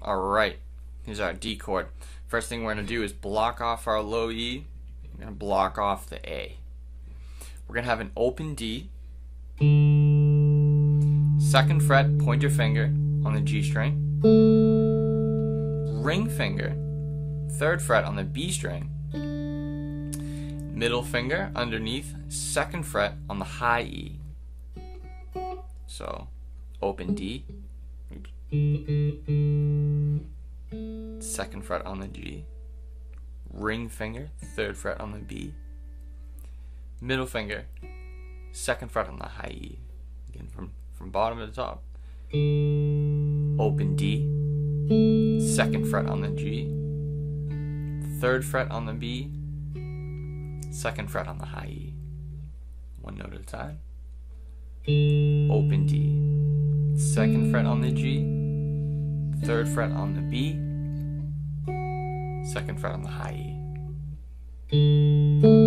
Alright, here's our D chord. First thing we're going to do is block off our low E. We're going to block off the A. We're going to have an open D, 2nd fret, pointer finger on the G string, ring finger, 3rd fret on the B string, middle finger underneath, 2nd fret on the high E. So, open D, 2nd fret on the G, ring finger, 3rd fret on the B, middle finger, 2nd fret on the high E. Again, from bottom to the top. Open D, 2nd fret on the G, 3rd fret on the B, 2nd fret on the high E. One note at a time. Open D, 2nd fret on the G, 3rd fret on the B, 2nd fret on the high E.